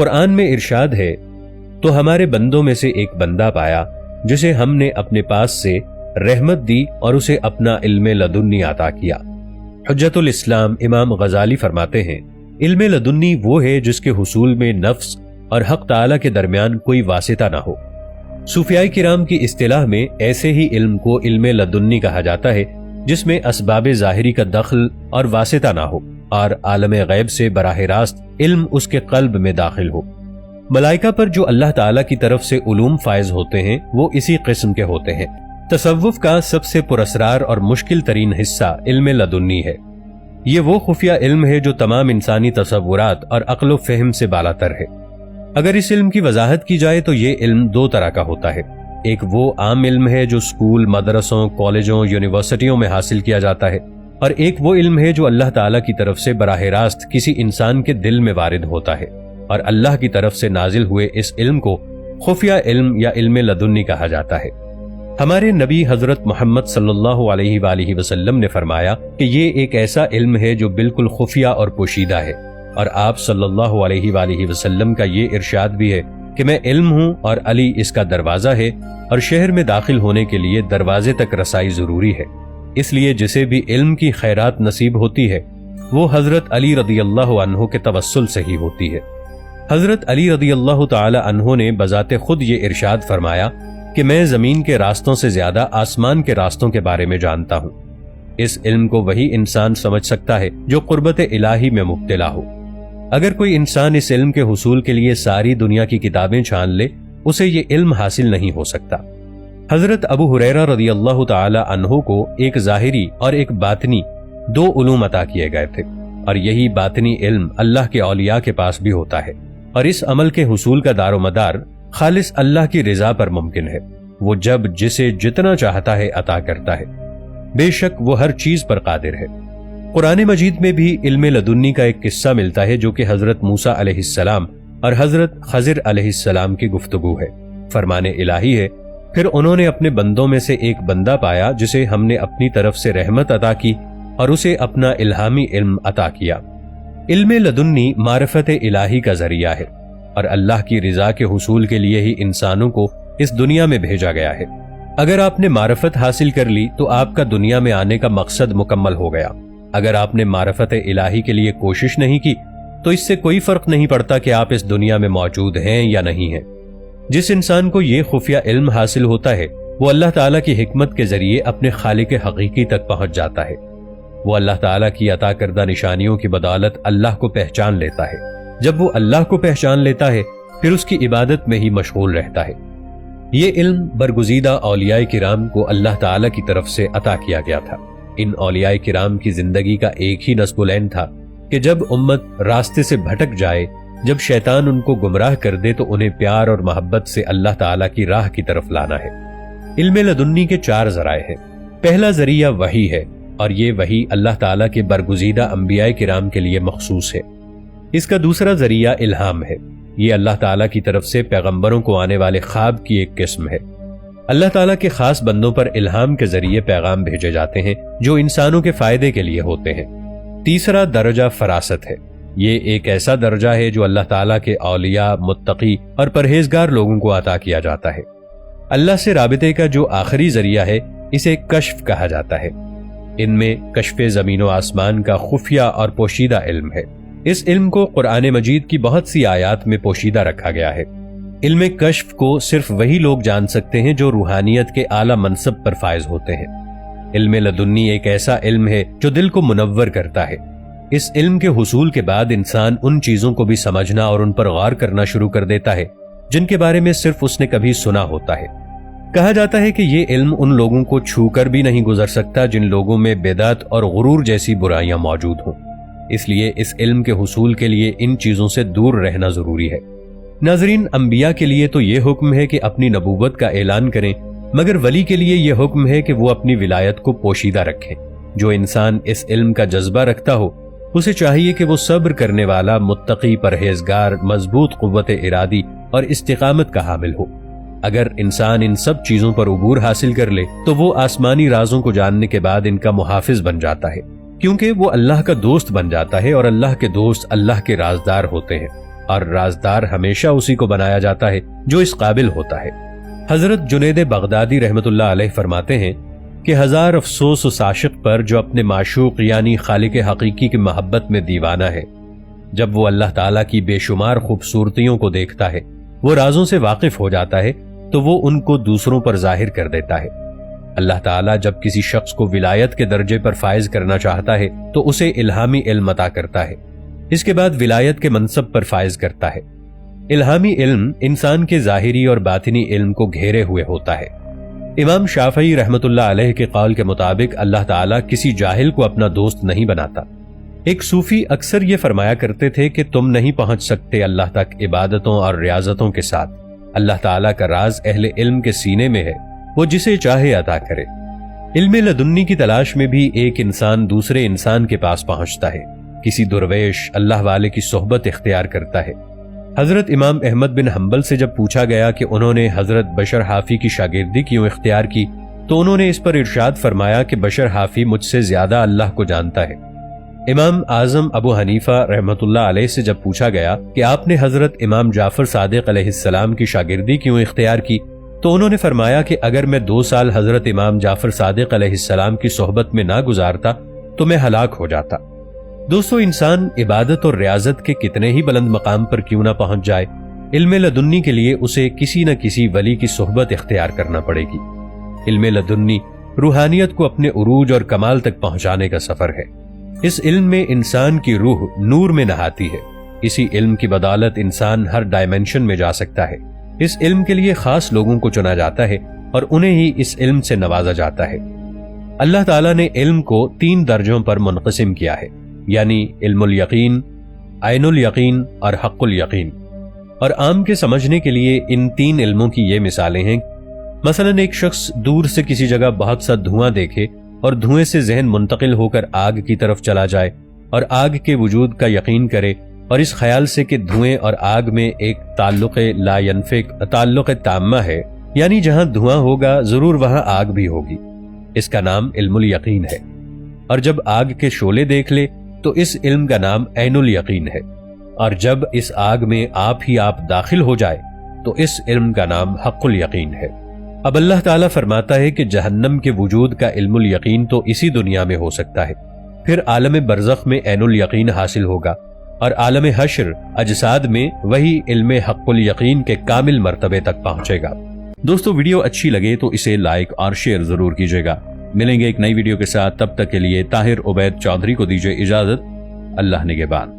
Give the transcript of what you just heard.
قرآن میں ارشاد ہے، تو ہمارے بندوں میں سے ایک بندہ پایا جسے ہم نے اپنے پاس سے رحمت دی اور اسے اپنا علم لدنی عطا کیا۔ حجت الاسلام امام غزالی فرماتے ہیں، علم لدنی وہ ہے جس کے حصول میں نفس اور حق تعالی کے درمیان کوئی واسطہ نہ ہو۔ صوفیاء کرام کی اصطلاح میں ایسے ہی علم کو علم لدنی کہا جاتا ہے جس میں اسباب ظاہری کا دخل اور واسطہ نہ ہو اور عالم غیب سے براہ راست علم اس کے قلب میں داخل ہو۔ ملائکہ پر جو اللہ تعالیٰ کی طرف سے علوم فائز ہوتے ہیں وہ اسی قسم کے ہوتے ہیں۔ تصوف کا سب سے پراسرار اور مشکل ترین حصہ علم لدنی ہے۔ یہ وہ خفیہ علم ہے جو تمام انسانی تصورات اور عقل و فہم سے بالاتر ہے۔ اگر اس علم کی وضاحت کی جائے تو یہ علم دو طرح کا ہوتا ہے۔ ایک وہ عام علم ہے جو اسکول، مدرسوں، کالجوں، یونیورسٹیوں میں حاصل کیا جاتا ہے، اور ایک وہ علم ہے جو اللہ تعالیٰ کی طرف سے براہ راست کسی انسان کے دل میں وارد ہوتا ہے، اور اللہ کی طرف سے نازل ہوئے اس علم کو خفیہ علم یا علم لدنی کہا جاتا ہے۔ ہمارے نبی حضرت محمد صلی اللہ علیہ وآلہ وسلم نے فرمایا کہ یہ ایک ایسا علم ہے جو بالکل خفیہ اور پوشیدہ ہے، اور آپ صلی اللہ علیہ وآلہ وسلم کا یہ ارشاد بھی ہے کہ میں علم ہوں اور علی اس کا دروازہ ہے، اور شہر میں داخل ہونے کے لیے دروازے تک رسائی ضروری ہے، اس لیے جسے بھی علم کی خیرات نصیب ہوتی ہے وہ حضرت علی رضی اللہ عنہ کے توسل سے ہی ہوتی ہے۔ حضرت علی رضی اللہ تعالی عنہ نے بذات خود یہ ارشاد فرمایا کہ میں زمین کے راستوں سے زیادہ آسمان کے راستوں کے بارے میں جانتا ہوں۔ اس علم کو وہی انسان سمجھ سکتا ہے جو قربت الہی میں مبتلا ہو۔ اگر کوئی انسان اس علم کے حصول کے لیے ساری دنیا کی کتابیں چھان لے، اسے یہ علم حاصل نہیں ہو سکتا۔ حضرت ابو ہریرہ رضی اللہ تعالی عنہ کو ایک ظاہری اور ایک باطنی دو علوم عطا کیے گئے تھے، اور یہی باطنی علم اللہ کے اولیاء کے پاس بھی ہوتا ہے، اور اس عمل کے حصول کا دار و مدار خالص اللہ کی رضا پر ممکن ہے۔ وہ جب جسے جتنا چاہتا ہے عطا کرتا ہے، بے شک وہ ہر چیز پر قادر ہے۔ قرآن مجید میں بھی علم لدنی کا ایک قصہ ملتا ہے جو کہ حضرت موسیٰ علیہ السلام اور حضرت خضر علیہ السلام کی گفتگو ہے۔ فرمان الہی ہے، پھر انہوں نے اپنے بندوں میں سے ایک بندہ پایا جسے ہم نے اپنی طرف سے رحمت عطا کی اور اسے اپنا الہامی علم عطا کیا۔ علم لدنی معرفت الہی کا ذریعہ ہے، اور اللہ کی رضا کے حصول کے لیے ہی انسانوں کو اس دنیا میں بھیجا گیا ہے۔ اگر آپ نے معرفت حاصل کر لی تو آپ کا دنیا میں آنے کا مقصد مکمل ہو گیا۔ اگر آپ نے معرفت الہی کے لیے کوشش نہیں کی تو اس سے کوئی فرق نہیں پڑتا کہ آپ اس دنیا میں موجود ہیں یا نہیں ہیں۔ جس انسان کو یہ خفیہ علم حاصل ہوتا ہے وہ اللہ تعالیٰ کی حکمت کے ذریعے اپنے خالق حقیقی تک پہنچ جاتا ہے۔ وہ اللہ تعالیٰ کی عطا کردہ نشانیوں کی بدولت اللہ کو پہچان لیتا ہے۔ جب وہ اللہ کو پہچان لیتا ہے پھر اس کی عبادت میں ہی مشغول رہتا ہے۔ یہ علم برگزیدہ اولیاء کرام کو اللہ تعالیٰ کی طرف سے عطا کیا گیا تھا۔ ان اولیاء کرام کی زندگی کا ایک ہی نصب العین تھا کہ جب امت راستے سے بھٹک جائے، جب شیطان ان کو گمراہ کر دے تو انہیں پیار اور محبت سے اللہ تعالیٰ کی راہ کی طرف لانا ہے۔ علم لدنی کے 4 ذرائع ہیں۔ پہلا ذریعہ وحی ہے، اور یہ وحی اللہ تعالیٰ کے برگزیدہ انبیاء کرام کے لیے مخصوص ہے۔ اس کا دوسرا ذریعہ الہام ہے۔ یہ اللہ تعالیٰ کی طرف سے پیغمبروں کو آنے والے خواب کی ایک قسم ہے۔ اللہ تعالیٰ کے خاص بندوں پر الہام کے ذریعے پیغام بھیجے جاتے ہیں جو انسانوں کے فائدے کے لیے ہوتے ہیں۔ تیسرا درجہ فراست ہے۔ یہ ایک ایسا درجہ ہے جو اللہ تعالیٰ کے اولیاء، متقی اور پرہیزگار لوگوں کو عطا کیا جاتا ہے۔ اللہ سے رابطے کا جو آخری ذریعہ ہے اسے کشف کہا جاتا ہے۔ ان میں کشف زمین و آسمان کا خفیہ اور پوشیدہ علم ہے۔ اس علم کو قرآن مجید کی بہت سی آیات میں پوشیدہ رکھا گیا ہے۔ علم کشف کو صرف وہی لوگ جان سکتے ہیں جو روحانیت کے اعلیٰ منصب پر فائز ہوتے ہیں۔ علم لدنی ایک ایسا علم ہے جو دل کو منور کرتا ہے۔ اس علم کے حصول کے بعد انسان ان چیزوں کو بھی سمجھنا اور ان پر غور کرنا شروع کر دیتا ہے جن کے بارے میں صرف اس نے کبھی سنا ہوتا ہے۔ کہا جاتا ہے کہ یہ علم ان لوگوں کو چھو کر بھی نہیں گزر سکتا جن لوگوں میں بدعت اور غرور جیسی برائیاں موجود ہوں۔ اس لیے اس علم کے حصول کے لیے ان چیزوں سے دور رہنا ضروری ہے۔ ناظرین، انبیاء کے لیے تو یہ حکم ہے کہ اپنی نبوت کا اعلان کریں، مگر ولی کے لیے یہ حکم ہے کہ وہ اپنی ولایت کو پوشیدہ رکھیں۔ جو انسان اس علم کا جذبہ رکھتا ہو اسے چاہیے کہ وہ صبر کرنے والا، متقی، پرہیزگار، مضبوط قوت ارادی اور استقامت کا حامل ہو۔ اگر انسان ان سب چیزوں پر عبور حاصل کر لے تو وہ آسمانی رازوں کو جاننے کے بعد ان کا محافظ بن جاتا ہے، کیونکہ وہ اللہ کا دوست بن جاتا ہے، اور اللہ کے دوست اللہ کے رازدار ہوتے ہیں۔ اور رازدار ہمیشہ اسی کو بنایا جاتا ہے جو اس قابل ہوتا ہے۔ حضرت جنید بغدادی رحمت اللہ علیہ فرماتے ہیں کہ ہزار افسوس اس عاشق پر جو اپنے معشوق یعنی خالق حقیقی کی محبت میں دیوانہ ہے۔ جب وہ اللہ تعالیٰ کی بے شمار خوبصورتیوں کو دیکھتا ہے، وہ رازوں سے واقف ہو جاتا ہے تو وہ ان کو دوسروں پر ظاہر کر دیتا ہے۔ اللہ تعالیٰ جب کسی شخص کو ولایت کے درجے پر فائز کرنا چاہتا ہے تو اسے الہامی علم عطا کرتا ہے، اس کے بعد ولایت کے منصب پر فائز کرتا ہے۔ الہامی علم انسان کے ظاہری اور باطنی علم کو گھیرے ہوئے ہوتا ہے۔ امام شافعی رحمت اللہ علیہ کے قول کے مطابق اللہ تعالیٰ کسی جاہل کو اپنا دوست نہیں بناتا۔ ایک صوفی اکثر یہ فرمایا کرتے تھے کہ تم نہیں پہنچ سکتے اللہ تک عبادتوں اور ریاضتوں کے ساتھ۔ اللہ تعالیٰ کا راز اہل علم کے سینے میں ہے، وہ جسے چاہے عطا کرے۔ علم لدنی کی تلاش میں بھی ایک انسان دوسرے انسان کے پاس پہنچتا ہے، کسی درویش اللہ والے کی صحبت اختیار کرتا ہے۔ حضرت امام احمد بن حنبل سے جب پوچھا گیا کہ انہوں نے حضرت بشر حافی کی شاگردی کیوں اختیار کی تو انہوں نے اس پر ارشاد فرمایا کہ بشر حافی مجھ سے زیادہ اللہ کو جانتا ہے۔ امام اعظم ابو حنیفہ رحمت اللہ علیہ سے جب پوچھا گیا کہ آپ نے حضرت امام جعفر صادق علیہ السلام کی شاگردی کیوں اختیار کی تو انہوں نے فرمایا کہ اگر میں 2 سال حضرت امام جعفر صادق علیہ السلام کی صحبت میں نہ گزارتا تو میں ہلاک ہو جاتا۔ دوستو، انسان عبادت اور ریاضت کے کتنے ہی بلند مقام پر کیوں نہ پہنچ جائے، علم لدنی کے لیے اسے کسی نہ کسی ولی کی صحبت اختیار کرنا پڑے گی۔ علم لدنی روحانیت کو اپنے عروج اور کمال تک پہنچانے کا سفر ہے۔ اس علم میں انسان کی روح نور میں نہاتی ہے۔ اسی علم کی بدولت انسان ہر ڈائمنشن میں جا سکتا ہے۔ اس علم کے لیے خاص لوگوں کو چنا جاتا ہے اور انہیں ہی اس علم سے نوازا جاتا ہے۔ اللہ تعالیٰ نے علم کو 3 درجوں پر منقسم کیا ہے، یعنی علم الیقین، عین الیقین اور حق الیقین۔ اور عام کے سمجھنے کے لیے ان 3 علموں کی یہ مثالیں ہیں۔ مثلا ایک شخص دور سے کسی جگہ بہت سا دھواں دیکھے اور دھوئیں سے ذہن منتقل ہو کر آگ کی طرف چلا جائے اور آگ کے وجود کا یقین کرے، اور اس خیال سے کہ دھوئیں اور آگ میں ایک تعلق لا ينفک تعلق تامہ ہے، یعنی جہاں دھواں ہوگا ضرور وہاں آگ بھی ہوگی، اس کا نام علم الیقین ہے۔ اور جب آگ کے شعلے دیکھ لے تو اس علم کا نام عین الیقین ہے، اور جب اس آگ میں آپ ہی آپ داخل ہو جائے تو اس علم کا نام حق الیقین ہے۔ اب اللہ تعالیٰ فرماتا ہے کہ جہنم کے وجود کا علم الیقین تو اسی دنیا میں ہو سکتا ہے، پھر عالم برزخ میں عین الیقین حاصل ہوگا، اور عالم حشر اجساد میں وہی علم حق الیقین کے کامل مرتبے تک پہنچے گا۔ دوستو، ویڈیو اچھی لگے تو اسے لائک اور شیئر ضرور کیجیے گا۔ ملیں گے ایک نئی ویڈیو کے ساتھ، تب تک کے لیے طاہر عبید چودھری کو دیجیے اجازت۔ اللہ نگہبان۔